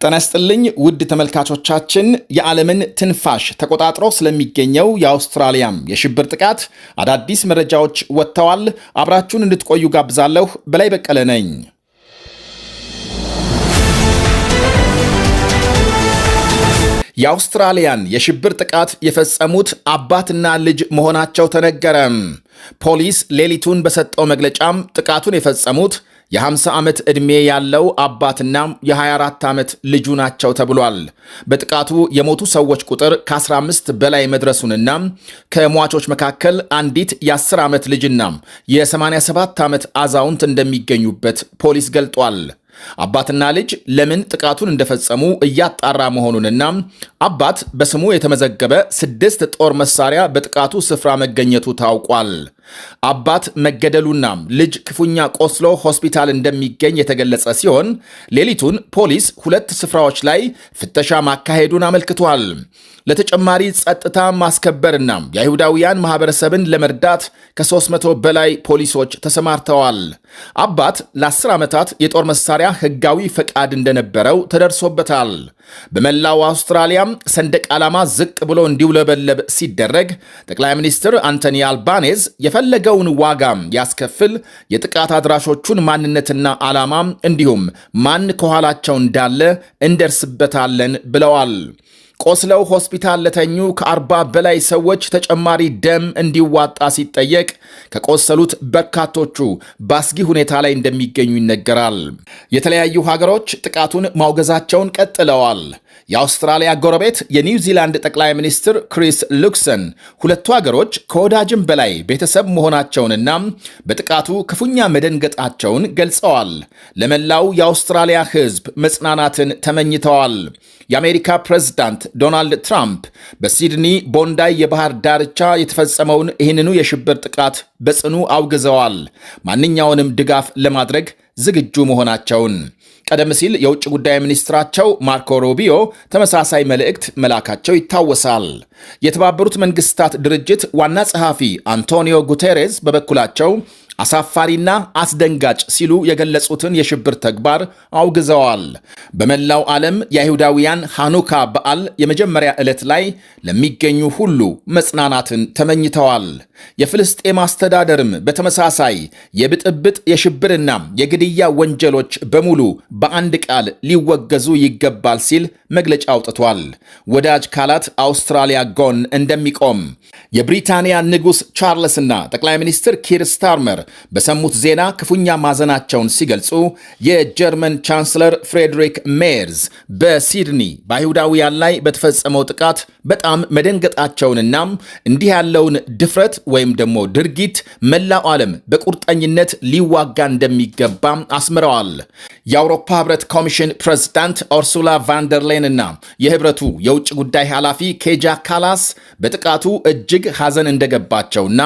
ጤና ይስጥልኝ ውድ ተመልካቾቻችን፣ የዓለምን ትንፋሽ ተቆጣጥሮ ስለሚገኘው የአውስትራሊያም የሽብር ጥቃት አዳዲስ መረጃዎች ወጥተዋል። አብራችሁን እንድትቆዩ ጋብዛለሁ። በላይ በቀለ ነኝ። የአውስትራሊያን የሽብር ጥቃት የፈጸሙት አባትና ልጅ መሆናቸው ተነገረ። ፖሊስ ሌሊቱን በሰጠው መግለጫም ጥቃቱን የፈጸሙት የ50 ዓመት ዕድሜ ያለው አባትና የ24 ዓመት ልጁ ናቸው ተብሏል። በጥቃቱ የሞቱ ሰዎች ቁጥር ከ15 በላይ መድረሱንና ከሟቾች መካከል አንዲት የ10 ዓመት ልጅና የ87 ዓመት አዛውንት እንደሚገኙበት ፖሊስ ገልጧል። አባትና ልጅ ለምን ጥቃቱን እንደፈጸሙ እያጣራ መሆኑንና አባት በስሙ የተመዘገበ 6 ጦር መሳሪያ በጥቃቱ ስፍራ መገኘቱ ታውቋል። አባት መገደሉና ልጅ ክፉኛ ቆስሎ ሆስፒታል እንደሚገኝ የተገለጸ ሲሆን ሌሊቱን ፖሊስ 2 ስፍራዎች ላይ ፍተሻ ማካሄዱን አመልክቷል። ለተጨማሪ ጸጥታ ማስከበርና የአይሁዳውያን ማህበረሰብን ለመርዳት ከ300 በላይ ፖሊሶች ተሰማርተዋል። አባት ለ10 ዓመታት የጦር መሳሪያ ሕጋዊ ፈቃድ እንደነበረው ተደርሶበታል። በመላው አውስትራሊያም ሰንደቅ ዓላማ ዝቅ ብሎ እንዲውለበለብ ሲደረግ ጠቅላይ ሚኒስትር አንቶኒ አልባኔዝ የፈለገውን ዋጋ ያስከፍል፣ የጥቃት አድራሾቹን ማንነትና ዓላማ እንዲሁም ማን ከኋላቸው እንዳለ እንደርስበታለን ብለዋል። ቆስለው ሆስፒታል ለተኙ ከ40 በላይ ሰዎች ተጨማሪ ደም እንዲዋጣ ሲጠየቅ ከቆሰሉት በርካቶቹ በአስጊ ሁኔታ ላይ እንደሚገኙ ይነገራል። የተለያዩ ሀገሮች ጥቃቱን ማውገዛቸውን ቀጥለዋል። የአውስትራሊያ ጎረቤት የኒውዚላንድ ጠቅላይ ሚኒስትር ክሪስ ሉክሰን ሁለቱ ሀገሮች ከወዳጅም በላይ ቤተሰብ መሆናቸውንና በጥቃቱ ክፉኛ መደንገጣቸውን ገልጸዋል። ለመላው የአውስትራሊያ ሕዝብ መጽናናትን ተመኝተዋል። የአሜሪካ ፕሬዝዳንት ዶናልድ ትራምፕ በሲድኒ ቦንዳይ የባህር ዳርቻ የተፈጸመውን ይህንኑ የሽብር ጥቃት በጽኑ አውግዘዋል። ማንኛውንም ድጋፍ ለማድረግ ዝግጁ መሆናቸውን ቀደም ሲል የውጭ ጉዳይ ሚኒስትራቸው ማርኮ ሩቢዮ ተመሳሳይ መልእክት መላካቸው ይታወሳል። የተባበሩት መንግስታት ድርጅት ዋና ጸሐፊ አንቶኒዮ ጉቴሬዝ በበኩላቸው አሳፋሪና አስደንጋጭ ሲሉ የገለጹትን የሽብር ተግባር አውግዘዋል። በመላው ዓለም የአይሁዳውያን ሃኑካ በዓል የመጀመሪያ ዕለት ላይ ለሚገኙ ሁሉ መጽናናትን ተመኝተዋል። የፍልስጤም አስተዳደርም በተመሳሳይ የብጥብጥ የሽብርና የግድያ ወንጀሎች በሙሉ በአንድ ቃል ሊወገዙ ይገባል ሲል መግለጫ አውጥቷል። ወዳጅ ካላት አውስትራሊያ ጎን እንደሚቆም የብሪታንያ ንጉሥ ቻርልስና ጠቅላይ ሚኒስትር ኪር ስታርመር በሰሙት ዜና ክፉኛ ማዘናቸውን ሲገልጹ የጀርመን ቻንስለር ፍሬድሪክ ሜርዝ በሲድኒ በአይሁዳውያን ላይ በተፈጸመው ጥቃት በጣም መደንገጣቸውንና እንዲህ ያለውን ድፍረት ወይም ደግሞ ድርጊት መላው ዓለም በቁርጠኝነት ሊዋጋ እንደሚገባ አስምረዋል። የአውሮፓ ህብረት ኮሚሽን ፕሬዝዳንት ኡርሱላ ቫንደርሌን እና የህብረቱ የውጭ ጉዳይ ኃላፊ ኬጃ ካላስ በጥቃቱ እጅግ ሐዘን እንደገባቸውና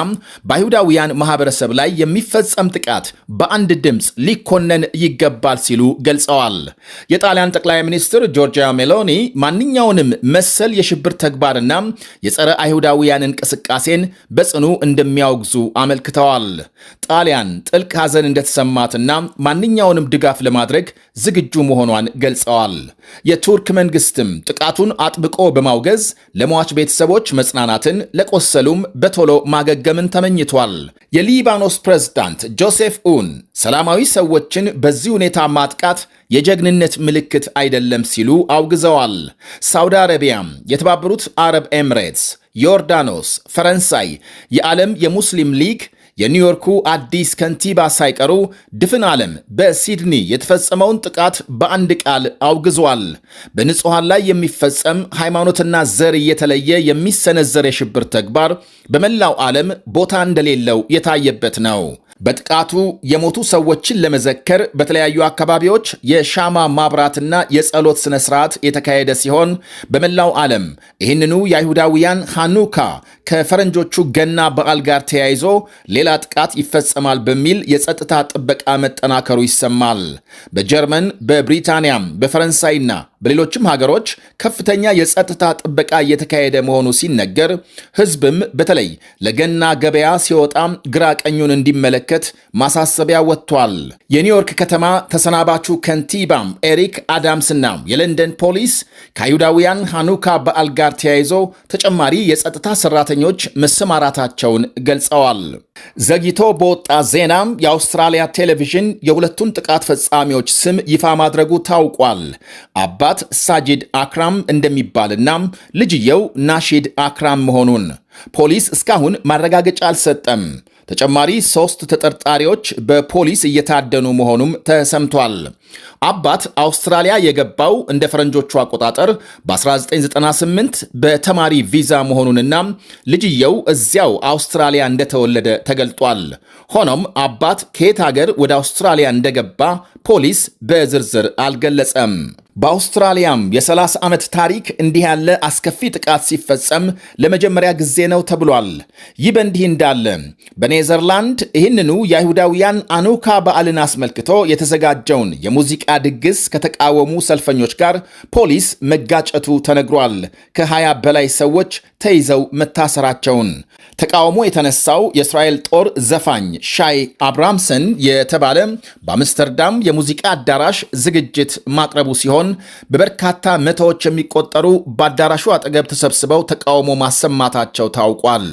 በአይሁዳውያን ማህበረሰብ ላይ የሚፈጸም ጥቃት በአንድ ድምፅ ሊኮነን ይገባል ሲሉ ገልጸዋል። የጣሊያን ጠቅላይ ሚኒስትር ጆርጂያ ሜሎኒ ማንኛውንም መሰል የሽብር ተግባርና የጸረ አይሁዳውያን እንቅስቃሴን በጽኑ እንደሚያወግዙ አመልክተዋል። ጣሊያን ጥልቅ ሐዘን እንደተሰማትና ማንኛውንም ድጋፍ ለማድረግ ዝግጁ መሆኗን ገልጸዋል። የቱርክ መንግስትም ጥቃቱን አጥብቆ በማውገዝ ለሟች ቤተሰቦች መጽናናትን፣ ለቆሰሉም በቶሎ ማገገምን ተመኝቷል። የሊባኖስ ፕሬዝዳንት ጆሴፍ ኡን ሰላማዊ ሰዎችን በዚህ ሁኔታ ማጥቃት የጀግንነት ምልክት አይደለም ሲሉ አውግዘዋል። ሳውዲ አረቢያ፣ የተባበሩት አረብ ኤምሬትስ፣ ዮርዳኖስ፣ ፈረንሳይ፣ የዓለም የሙስሊም ሊግ፣ የኒውዮርኩ አዲስ ከንቲባ ሳይቀሩ ድፍን ዓለም በሲድኒ የተፈጸመውን ጥቃት በአንድ ቃል አውግዟል። በንጹሐን ላይ የሚፈጸም ሃይማኖትና ዘር እየተለየ የሚሰነዘር የሽብር ተግባር በመላው ዓለም ቦታ እንደሌለው የታየበት ነው። በጥቃቱ የሞቱ ሰዎችን ለመዘከር በተለያዩ አካባቢዎች የሻማ ማብራትና የጸሎት ስነ ስርዓት የተካሄደ ሲሆን በመላው ዓለም ይህንኑ የአይሁዳውያን ሃኑካ ከፈረንጆቹ ገና በዓል ጋር ተያይዞ ሌላ ጥቃት ይፈጸማል በሚል የጸጥታ ጥበቃ መጠናከሩ ይሰማል። በጀርመን፣ በብሪታንያም፣ በፈረንሳይና በሌሎችም ሀገሮች ከፍተኛ የጸጥታ ጥበቃ እየተካሄደ መሆኑ ሲነገር ሕዝብም በተለይ ለገና ገበያ ሲወጣ ግራ ቀኙን እንዲመለከት በሚመለከት ማሳሰቢያ ወጥቷል። የኒውዮርክ ከተማ ተሰናባቹ ከንቲባም ኤሪክ አዳምስና የለንደን ፖሊስ ከአይሁዳውያን ሃኑካ በዓል ጋር ተያይዞ ተጨማሪ የጸጥታ ሰራተኞች መሰማራታቸውን ገልጸዋል። ዘግይቶ በወጣ ዜናም የአውስትራሊያ ቴሌቪዥን የሁለቱን ጥቃት ፈጻሚዎች ስም ይፋ ማድረጉ ታውቋል። አባት ሳጂድ አክራም እንደሚባልና ልጅየው ናሺድ አክራም መሆኑን ፖሊስ እስካሁን ማረጋገጫ አልሰጠም። ተጨማሪ 3 ተጠርጣሪዎች በፖሊስ እየታደኑ መሆኑም ተሰምቷል። አባት አውስትራሊያ የገባው እንደ ፈረንጆቹ አቆጣጠር በ1998 በተማሪ ቪዛ መሆኑንና ልጅየው እዚያው አውስትራሊያ እንደተወለደ ተገልጧል። ሆኖም አባት ከየት ሀገር ወደ አውስትራሊያ እንደገባ ፖሊስ በዝርዝር አልገለጸም። በአውስትራሊያም የ30 ዓመት ታሪክ እንዲህ ያለ አስከፊ ጥቃት ሲፈጸም ለመጀመሪያ ጊዜ ነው ተብሏል። ይህ በእንዲህ እንዳለ በኔዘርላንድ ይህንኑ የአይሁዳውያን አኑካ በዓልን አስመልክቶ የተዘጋጀውን የሙዚቃ ድግስ ከተቃወሙ ሰልፈኞች ጋር ፖሊስ መጋጨቱ ተነግሯል። ከ20 በላይ ሰዎች ተይዘው መታሰራቸውን ተቃውሞ የተነሳው የእስራኤል ጦር ዘፋኝ ሻይ አብራምሰን የተባለ በአምስተርዳም የሙዚቃ አዳራሽ ዝግጅት ማቅረቡ ሲሆን በበርካታ መቶዎች የሚቆጠሩ በአዳራሹ አጠገብ ተሰብስበው ተቃውሞ ማሰማታቸው ታውቋል።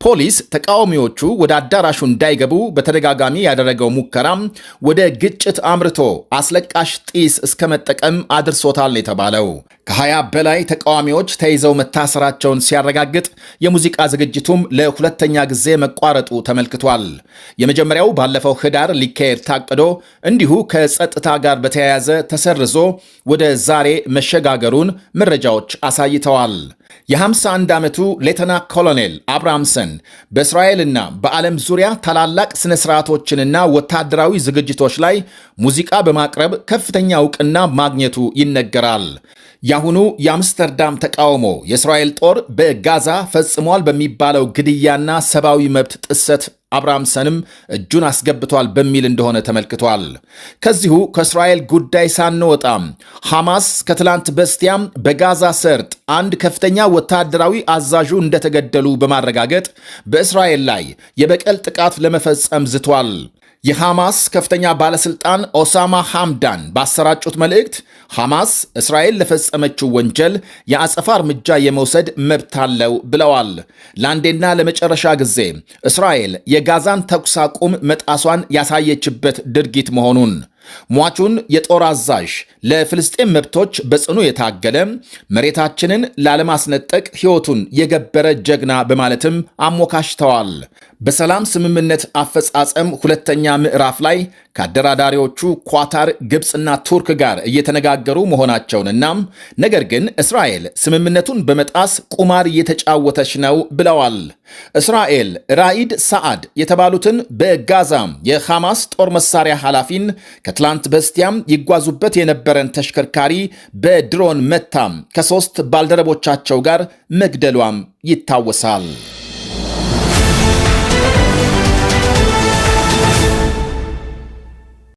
ፖሊስ ተቃዋሚዎቹ ወደ አዳራሹ እንዳይገቡ በተደጋጋሚ ያደረገው ሙከራም ወደ ግጭት አምርቶ አስለቃሽ ጢስ እስከ መጠቀም አድርሶታል የተባለው ከ20 በላይ ተቃዋሚዎች ተይዘው መታሰራቸውን ሲያረጋግጥ የሙዚቃ ዝግጅቱም ለሁለተኛ ጊዜ መቋረጡ ተመልክቷል። የመጀመሪያው ባለፈው ህዳር ሊካሄድ ታቅዶ እንዲሁ ከጸጥታ ጋር በተያያዘ ተሰርዞ ወደ ዛሬ መሸጋገሩን መረጃዎች አሳይተዋል። የ51 ዓመቱ ሌተና ኮሎኔል አብራምሰን በእስራኤልና በዓለም ዙሪያ ታላላቅ ስነ ስርዓቶችንና ወታደራዊ ዝግጅቶች ላይ ሙዚቃ በማቅረብ ከፍተኛ ዕውቅና ማግኘቱ ይነገራል። ያሁኑ የአምስተርዳም ተቃውሞ የእስራኤል ጦር በጋዛ ፈጽሟል በሚባለው ግድያና ሰብአዊ መብት ጥሰት አብራምሰንም እጁን አስገብቷል በሚል እንደሆነ ተመልክቷል። ከዚሁ ከእስራኤል ጉዳይ ሳንወጣም ሐማስ ከትላንት በስቲያም በጋዛ ሰርጥ አንድ ከፍተኛ ወታደራዊ አዛዡ እንደተገደሉ በማረጋገጥ በእስራኤል ላይ የበቀል ጥቃት ለመፈጸም ዝቷል። የሐማስ ከፍተኛ ባለስልጣን ኦሳማ ሐምዳን ባሰራጩት መልእክት ሐማስ እስራኤል ለፈጸመችው ወንጀል የአጸፋ እርምጃ የመውሰድ መብት አለው ብለዋል። ለአንዴና ለመጨረሻ ጊዜ እስራኤል የጋዛን ተኩስ አቁም መጣሷን ያሳየችበት ድርጊት መሆኑን ሟቹን የጦር አዛዥ ለፍልስጤም መብቶች በጽኑ የታገለ መሬታችንን ላለማስነጠቅ ሕይወቱን የገበረ ጀግና በማለትም አሞካሽተዋል። በሰላም ስምምነት አፈጻጸም ሁለተኛ ምዕራፍ ላይ ከአደራዳሪዎቹ ኳታር፣ ግብፅና ቱርክ ጋር እየተነጋገሩ መሆናቸውንና ነገር ግን እስራኤል ስምምነቱን በመጣስ ቁማር እየተጫወተች ነው ብለዋል። እስራኤል ራኢድ ሰዓድ የተባሉትን በጋዛም የሐማስ ጦር መሳሪያ ኃላፊን ከትላንት በስቲያም ይጓዙበት የነበረን ተሽከርካሪ በድሮን መታም ከ3 ባልደረቦቻቸው ጋር መግደሏም ይታወሳል።